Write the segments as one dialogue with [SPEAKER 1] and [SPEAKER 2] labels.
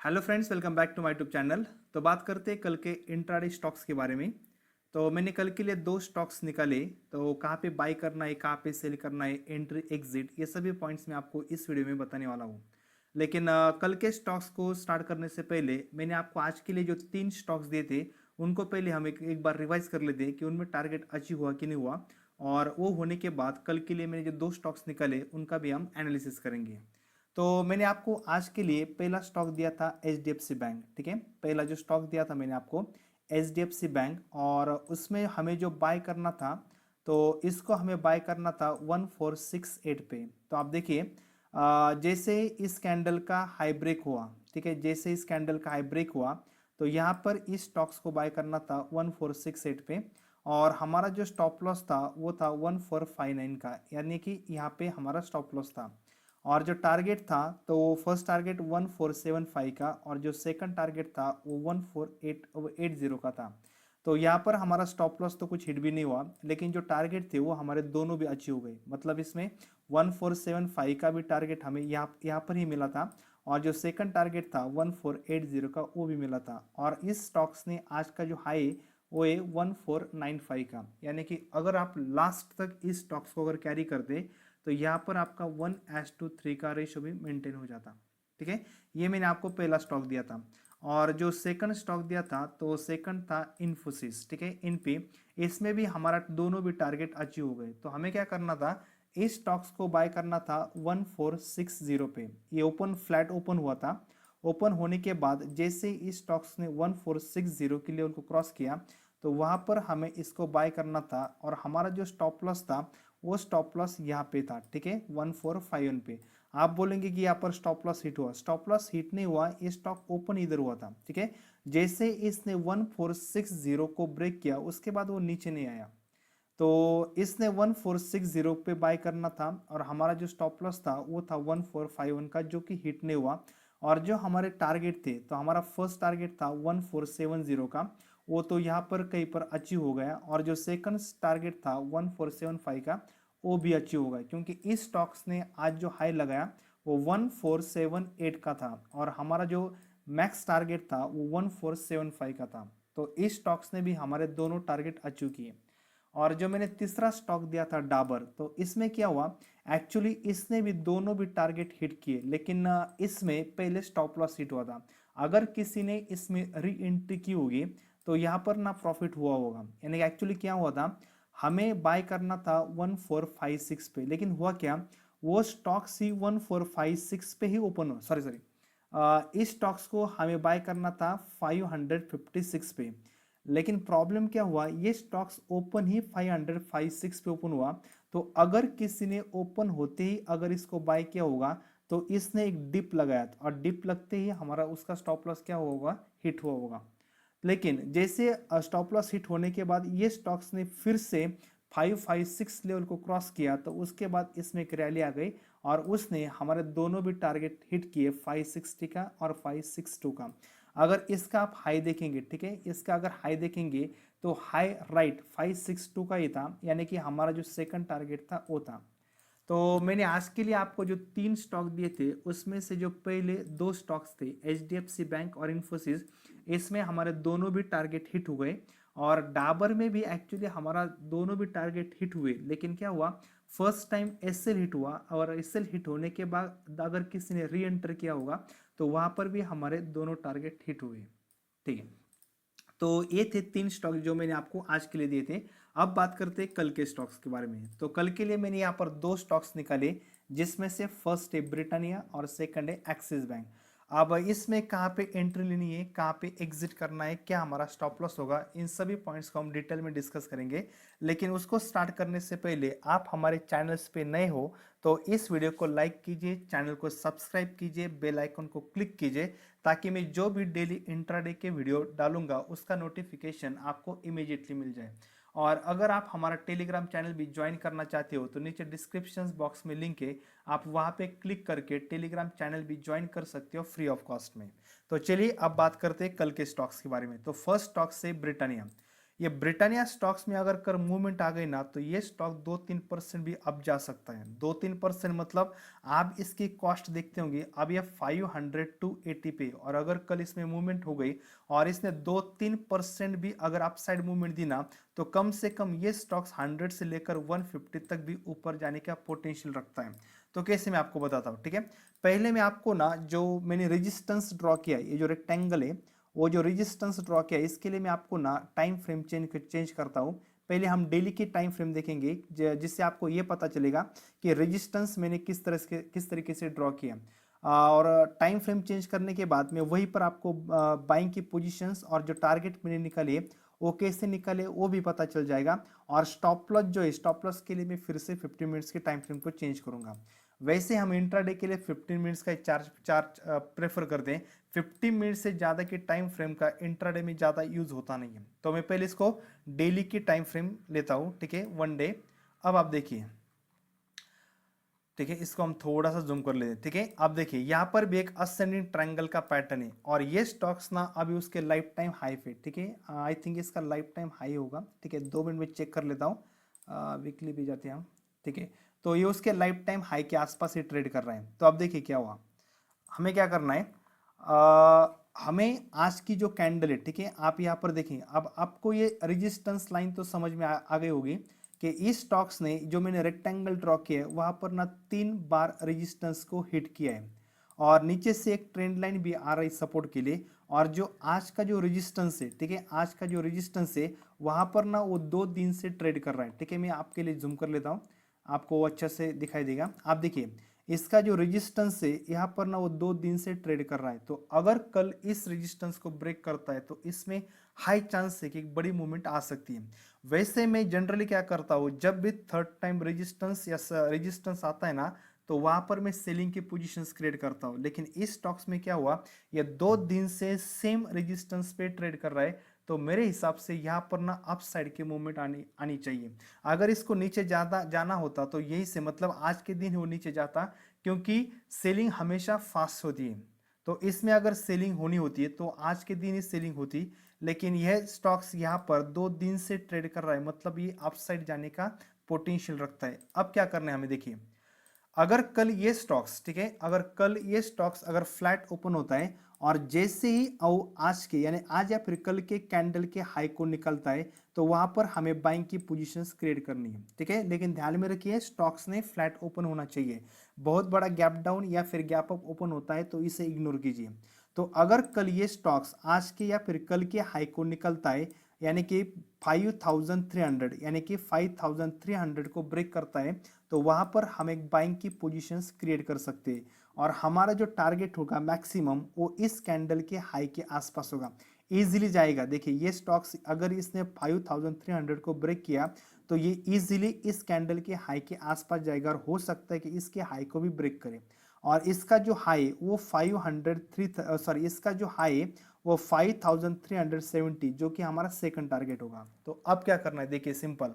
[SPEAKER 1] Hello friends, welcome back to my YouTube channel. तो बात करते हैं कल के इंट्राडे स्टॉक्स के बारे में। तो मैंने कल के लिए दो स्टॉक्स निकाले। तो कहाँ पे बाई करना है, कहाँ पे सेल करना है, एंट्री एग्जिट, ये सभी पॉइंट्स मैं आपको इस वीडियो में बताने वाला हूँ। लेकिन कल के स्टॉक्स को स्टार्ट करने से पहले मैंने आपको आज के लिए जो तीन स्टॉक्स दिए थे उनको पहले हम एक बार रिवाइज कर लेते हैं कि उनमें टारगेट अचीव हुआ कि नहीं हुआ। और वो होने के बाद कल के लिए मैंने जो दो स्टॉक्स निकाले उनका भी हम एनालिसिस करेंगे। तो मैंने आपको आज के लिए पहला स्टॉक दिया था HDFC बैंक। ठीक है, पहला जो स्टॉक दिया था मैंने आपको HDFC बैंक, और उसमें हमें जो बाय करना था तो इसको हमें बाय करना था 1468 पे। तो आप देखिए, जैसे इस कैंडल का हाई ब्रेक हुआ, ठीक है, जैसे इस कैंडल का हाई ब्रेक हुआ तो यहाँ पर इस स्टॉक्स को बाय करना था 1468 पे। और हमारा जो स्टॉप लॉस था वो था 1459 का, यानी कि यहाँ पे हमारा स्टॉप लॉस था। और जो टारगेट था तो फर्स्ट टारगेट 1475 का, और जो सेकंड टारगेट था वो 14880 का था। तो यहाँ पर हमारा स्टॉप लॉस तो कुछ हिट भी नहीं हुआ, लेकिन जो टारगेट थे वो हमारे दोनों भी अचीव हो गए। मतलब इसमें 1475 का भी टारगेट हमें यहाँ पर ही मिला था, और जो सेकंड टारगेट था 1480 का वो भी मिला था। और इस स्टॉक्स ने आज का जो हाई वो है 1495 का, यानी कि अगर आप लास्ट तक इस स्टॉक्स को अगर कैरी करते तो यहाँ पर आपका 1:3 का रेशो भी मेंटेन हो जाता। ठीक है, ये मैंने आपको पहला स्टॉक दिया था। और जो सेकंड स्टॉक दिया था तो सेकंड था इन्फोसिस। ठीक है, इनपी, इसमें भी हमारा दोनों भी टारगेट अचीव हो गए। तो हमें क्या करना था, इस स्टॉक्स को बाय करना था 1460 पे। ये ओपन फ्लैट ओपन हुआ था। ओपन होने के बाद जैसे इस स्टॉक्स ने 1460 के लेवल को क्रॉस किया तो वहां पर हमें इसको बाय करना था। और हमारा जो स्टॉप लॉस था वो स्टॉप लॉस यहाँ पे था। ठीक है, 1451 पे। आप बोलेंगे कि यहाँ पर स्टॉप लॉस हिट हुआ, स्टॉप लॉस हिट नहीं हुआ, ये स्टॉक ओपन इधर हुआ था। ठीक है, जैसे इसने 1460 को ब्रेक किया उसके बाद वो नीचे नहीं आया, तो इसने 1460 पे बाय करना था। और हमारा जो स्टॉप लॉस था वो था 1451 का, जो कि हिट नहीं हुआ। और जो हमारे टारगेट थे तो हमारा फर्स्ट टारगेट था 1470 का, वो तो यहाँ पर कहीं पर अचीव हो गया। और जो सेकंड टारगेट था 1475 का वो भी अचीव हो गया, क्योंकि इस स्टॉक्स ने आज जो हाई लगाया वो 1478 का था, और हमारा जो मैक्स टारगेट था वो 1475 का था। तो इस स्टॉक्स ने भी हमारे दोनों टारगेट अचीव किए। और जो मैंने तीसरा स्टॉक दिया था डाबर, तो इसमें क्या हुआ, एक्चुअली इसने भी दोनों भी टारगेट हिट किए, लेकिन इसमें पहले स्टॉप लॉस हिट हुआ था। अगर किसी ने इसमें री एंट्री की होगी तो यहाँ पर ना प्रॉफिट हुआ होगा। यानी एक्चुअली क्या हुआ था, हमें बाय करना था 1456 पे, लेकिन हुआ क्या, वो स्टॉक सी 1456 पे ही ओपन हो, सॉरी सॉरी, इस स्टॉक्स को हमें बाय करना था 556 पे। लेकिन प्रॉब्लम क्या हुआ, ये स्टॉक्स ओपन ही 556 पे ओपन हुआ। तो अगर किसी ने ओपन होते ही अगर इसको बाय किया होगा तो इसने एक डिप लगाया था, और डिप लगते ही हमारा उसका स्टॉप लॉस क्या होगा, हिट हुआ होगा। लेकिन जैसे स्टॉप लॉस हिट होने के बाद ये स्टॉक्स ने फिर से 556 लेवल को क्रॉस किया, तो उसके बाद इसमें एक रैली आ गई और उसने हमारे दोनों भी टारगेट हिट किए, 560 का और 562 का। अगर इसका आप हाई देखेंगे, ठीक है, इसका अगर हाई देखेंगे तो हाई राइट 562 का ही था, यानी कि हमारा जो सेकंड टारगेट था वो था। तो मैंने आज के लिए आपको जो तीन स्टॉक दिए थे उसमें से जो पहले दो स्टॉक्स थे HDFC बैंक और इन्फोसिस, इसमें हमारे दोनों भी टारगेट हिट हुए। और डाबर में भी एक्चुअली हमारा दोनों भी टारगेट हिट हुए, लेकिन क्या हुआ, फर्स्ट टाइम SL हिट हुआ, और SL हिट होने के बाद अगर किसी ने री एंटर किया होगा तो वहां पर भी हमारे दोनों टारगेट हिट हुए। ठीक है, तो ये थे तीन स्टॉक जो मैंने आपको आज के लिए दिए थे। अब बात करते हैं कल के स्टॉक्स के बारे में। तो कल के लिए मैंने यहाँ पर दो स्टॉक्स निकाले, जिसमें से फर्स्ट है ब्रिटानिया और सेकंड है एक्सिस बैंक। अब इसमें कहाँ पे एंट्री लेनी है, कहाँ पे एग्जिट करना है, क्या हमारा स्टॉप लॉस होगा, इन सभी पॉइंट्स को हम डिटेल में डिस्कस करेंगे। लेकिन उसको स्टार्ट करने से पहले आप हमारे चैनल्स पे नए हो तो इस वीडियो को लाइक कीजिए, चैनल को सब्सक्राइब कीजिए, बेल आइकन को क्लिक कीजिए, ताकि मैं जो भी डेली इंट्राडे के वीडियो डालूंगा उसका नोटिफिकेशन आपको इमीडिएटली मिल जाए। और अगर आप हमारा टेलीग्राम चैनल भी ज्वाइन करना चाहते हो तो नीचे डिस्क्रिप्शन बॉक्स में लिंक है, आप वहां पे क्लिक करके टेलीग्राम चैनल भी ज्वाइन कर सकते हो फ्री ऑफ कॉस्ट में। तो चलिए अब बात करते हैं कल के स्टॉक्स के बारे में। तो फर्स्ट स्टॉक से ब्रिटानिया, ये ब्रिटानिया स्टॉक्स में अगर कर मूवमेंट आ गई ना तो ये स्टॉक 2-3% भी अब जा सकता है। 2-3% मतलब आप इसकी कॉस्ट देखते होंगे, अब ये 500 टू 80 पे, और अगर कल इसमें मूवमेंट हो गई और इसने 2-3% भी अगर अपसाइड मूवमेंट दी ना तो कम से कम ये स्टॉक्स 100 से लेकर 150 तक भी ऊपर जाने का पोटेंशियल रखता है। तो कैसे मैं आपको बताता हूँ, ठीक है। पहले मैं आपको ना जो मैंने रेजिस्टेंस ड्रॉ किया है, ये जो रेक्टेंगल है वो जो रेजिस्टेंस ड्रॉ किया है, इसके लिए मैं आपको ना टाइम फ्रेम चेंज करता हूँ। पहले हम डेली की टाइम फ्रेम देखेंगे जिससे आपको ये पता चलेगा कि रेजिस्टेंस मैंने किस तरीके से ड्रॉ किया। और टाइम फ्रेम चेंज करने के बाद में वहीं पर आपको बाइंग की पोजीशंस और जो टारगेट मैंने निकाले वो कैसे निकाले वो भी पता चल जाएगा। और स्टॉप लॉस जो है, स्टॉप लॉस के लिए मैं फिर से 15 मिनट्स के टाइम फ्रेम को चेंज करूंगा। वैसे हम इंट्राडे के लिए 15 मिनट्स का चार्ज प्रेफर करते हैं। 50 मिनट से ज़्यादा के टाइम फ्रेम का इंट्राडे में ज़्यादा यूज होता नहीं है, तो मैं पहले इसको डेली की टाइम फ्रेम लेता हूँ, ठीक है, 1 डे। अब आप देखिए, ठीक है, इसको हम थोड़ा सा जूम कर लेते हैं, ठीक है। अब देखिए यहाँ पर भी एक असेंडिंग ट्रायंगल का पैटर्न है और ये स्टॉक्स ना अभी उसके लाइफ टाइम हाई पे, ठीक है। आई थिंक इसका लाइफ टाइम हाई होगा, ठीक है, 2 मिनट में चेक कर लेता हूँ, वीकली भी जाते हैं हम, ठीक है। तो ये उसके लाइफ टाइम हाई के आसपास ही ट्रेड कर रहे हैं। तो अब देखिए क्या हुआ, हमें क्या करना है, हमें आज की जो कैंडल है, ठीक है, आप यहाँ पर देखें। अब आपको ये रेजिस्टेंस लाइन तो समझ में आ गई होगी कि इस स्टॉक्स ने जो मैंने रेक्टेंगल ड्रॉ किया है वहां पर ना 3 बार रेजिस्टेंस को हिट किया है और नीचे से एक ट्रेंड लाइन भी आ रही सपोर्ट के लिए। और जो आज का जो रेजिस्टेंस है, ठीक है, आज का जो रेजिस्टेंस है वहां पर ना वो 2 दिन से ट्रेड कर रहा है, ठीक है। मैं आपके लिए जूम कर लेता हूँ, आपको वो अच्छा से दिखाई देगा। आप देखिए इसका जो रेजिस्टेंस है यहाँ पर ना वो 2 दिन से ट्रेड कर रहा है। तो अगर कल इस रेजिस्टेंस को ब्रेक करता है तो इसमें हाई चांस है कि एक बड़ी मूवमेंट आ सकती है। वैसे मैं जनरली क्या करता हूँ, जब भी थर्ड टाइम रेजिस्टेंस या रेजिस्टेंस आता है ना तो वहां पर मैं सेलिंग की पोजीशंस क्रिएट करता हूँ। लेकिन इस स्टॉक्स में क्या हुआ, ये 2 दिन से सेम रेजिस्टेंस पे ट्रेड कर रहा है, तो मेरे हिसाब से यहाँ पर ना अप साइड की मूवमेंट आनी आनी चाहिए। अगर इसको नीचे ज्यादा जाना होता तो यही से मतलब आज के दिन वो नीचे जाता, क्योंकि सेलिंग हमेशा फास्ट होती है। तो इसमें अगर सेलिंग होनी होती है तो आज के दिन ही सेलिंग होती, लेकिन यह स्टॉक्स यहाँ पर 2 दिन से ट्रेड कर रहा है, मतलब ये अपसाइड जाने का पोटेंशियल रखता है। अब क्या करना है हमें, देखिए अगर कल ये स्टॉक्स, ठीक है, अगर कल ये स्टॉक्स अगर फ्लैट ओपन होता है और जैसे ही आज के यानी आज या फिर कल के कैंडल के हाई को निकलता है तो वहां पर हमें बाइंग की पोजीशंस क्रिएट करनी है, ठीक है। लेकिन ध्यान में रखिए स्टॉक्स ने फ्लैट ओपन होना चाहिए। बहुत बड़ा गैप डाउन या फिर गैप अप ओपन होता है तो इसे इग्नोर कीजिए। तो अगर कल ये स्टॉक्स आज के या फिर कल के हाई को निकलता है यानी कि 5300 यानी कि 5300 को ब्रेक करता है तो वहां पर हम एक बाइंग की पोजीशंस क्रिएट कर सकते हैं और हमारा जो टारगेट होगा मैक्सिमम वो इस कैंडल के हाई के आसपास होगा, इजीली जाएगा। देखिए ये स्टॉक्स अगर इसने 5300 को ब्रेक किया तो ये इजीली इस कैंडल के हाई के आसपास जाएगा और हो सकता है कि इसके हाई को भी ब्रेक करे। और इसका जो हाई वो 503 सॉरी इसका जो हाई वो 5370 जो कि हमारा सेकंड टारगेट होगा। तो अब क्या करना है, देखिए सिंपल,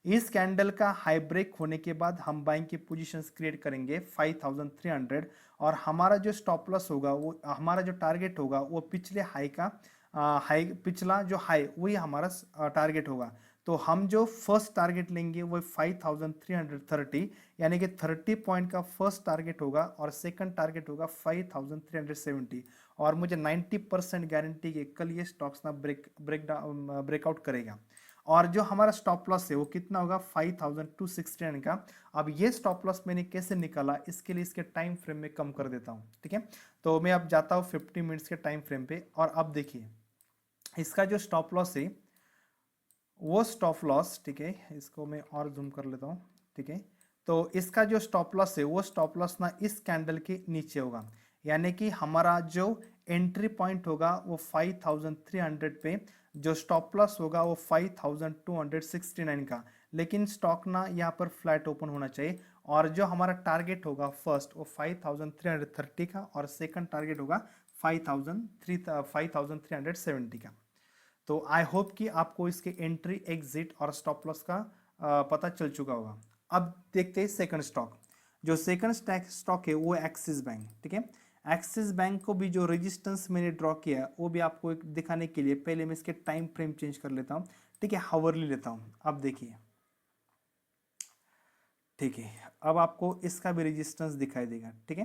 [SPEAKER 1] इस कैंडल का हाई ब्रेक होने के बाद हम बाइंग की पोजीशंस क्रिएट करेंगे 5300 और हमारा जो स्टॉप लॉस होगा वो हमारा जो टारगेट होगा वो पिछले हाई का हाई पिछला जो हाई वही हमारा टारगेट होगा। तो हम जो फर्स्ट टारगेट लेंगे वो 5330 यानी कि 30 पॉइंट का फर्स्ट टारगेट होगा और सेकंड टारगेट होगा 5370। और मुझे 90% गारंटी है कल ये स्टॉक्स ना ब्रेकआउट करेगा। और जो हमारा स्टॉप लॉस है वो कितना होगा 5269 का। अब ये स्टॉप लॉस मैंने कैसे निकाला, इसके लिए इसके टाइम फ्रेम में कम कर देता हूँ, ठीक है। तो मैं अब जाता हूँ 50 मिनट्स के टाइम फ्रेम पे और अब देखिए इसका जो स्टॉप लॉस है वो स्टॉप लॉस, ठीक है, इसको मैं और जूम कर लेता हूँ, ठीक है। तो इसका जो स्टॉप लॉस है वो स्टॉप लॉस ना इस कैंडल के नीचे होगा, यानी कि हमारा जो एंट्री पॉइंट होगा वो 5300 पे, जो स्टॉप लॉस होगा वो 5269 का। लेकिन स्टॉक ना यहाँ पर फ्लैट ओपन होना चाहिए और जो हमारा टारगेट होगा फर्स्ट वो 5330 का और सेकंड टारगेट होगा 5370 का। तो आई होप कि आपको इसके एंट्री एग्जिट और स्टॉप लॉस का पता चल चुका होगा। अब देखते हैं सेकंड स्टॉक। जो सेकंड स्टॉक है वो एक्सिस बैंक, ठीक है। एक्सिस बैंक को भी जो रेजिस्टेंस मैंने ड्रॉ किया है वो भी आपको एक दिखाने के लिए पहले मैं इसके टाइम फ्रेम चेंज कर लेता हूँ, ठीक है, हावरली लेता हूँ। अब देखिए, ठीक है, अब आपको इसका भी रेजिस्टेंस दिखाई देगा, ठीक है।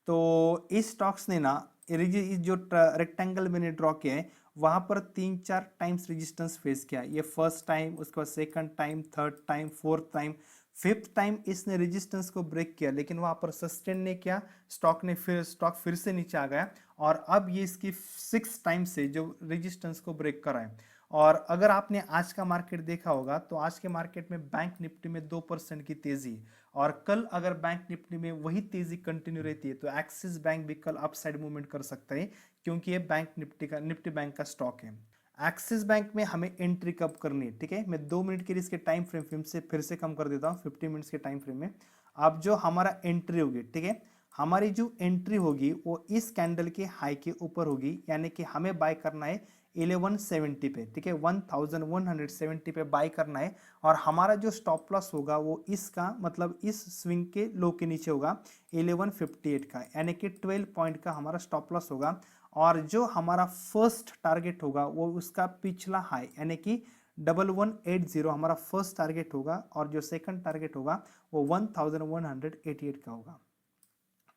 [SPEAKER 1] तो इस स्टॉक्स ने ना इस जो रेक्टेंगल मैंने ड्रॉ किया है वहां पर 3-4 टाइम्स रेजिस्टेंस फेस किया, ये फर्स्ट टाइम, उसके बाद second time, third time, fourth time, fifth time इसने रेजिस्टेंस को ब्रेक किया, लेकिन वहां पर सस्टेन ने किया, स्टॉक फिर से नीचे आ गया, और अब ये इसकी 6 टाइम से जो रेजिस्टेंस को ब्रेक करा है। और अगर आपने आज का मार्केट देखा होगा तो आज के मार्केट में बैंक निफ्टी में 2% की तेजी, और कल अगर बैंक निफ्टी में वही तेजी कंटिन्यू रहती है तो एक्सिस बैंक भी कल अपसाइड मूवमेंट कर सकता है, क्योंकि ये बैंक निफ्टी बैंक का स्टॉक है। एक्सिस बैंक में हमें एंट्री कब करनी है, ठीक है, मैं 2 मिनट के लिए इसके टाइम फ्रेम से फिर से कम कर देता हूँ 50 मिनट्स के टाइम फ्रेम में। अब जो हमारा एंट्री होगी, ठीक है, हमारी जो एंट्री होगी वो इस कैंडल के हाई के ऊपर होगी, यानी कि हमें बाय करना है 1170 पे, ठीक है, 1170 पे बाय करना है। और हमारा जो स्टॉप लॉस होगा वो इसका मतलब इस स्विंग के लो के नीचे होगा 1158 का, यानी कि 12 पॉइंट का हमारा स्टॉप लॉस होगा। और जो हमारा फर्स्ट टारगेट होगा वो उसका पिछला हाई, यानी कि 1180 हमारा फर्स्ट टारगेट होगा, और जो सेकंड टारगेट होगा वो 1188 का होगा।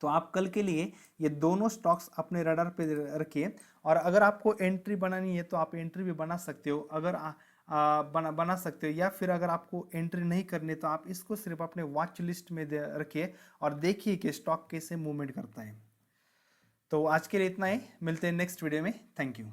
[SPEAKER 1] तो आप कल के लिए ये दोनों स्टॉक्स अपने रडार पे रखिए, और अगर आपको एंट्री बनानी है तो आप एंट्री भी बना सकते हो, अगर बना सकते हो, या फिर अगर आपको एंट्री नहीं करनी तो आप इसको सिर्फ अपने वॉच लिस्ट में रखिए और देखिए कि स्टॉक कैसे मूवमेंट करता है। तो आज के लिए इतना ही, मिलते हैं नेक्स्ट वीडियो में, थैंक यू।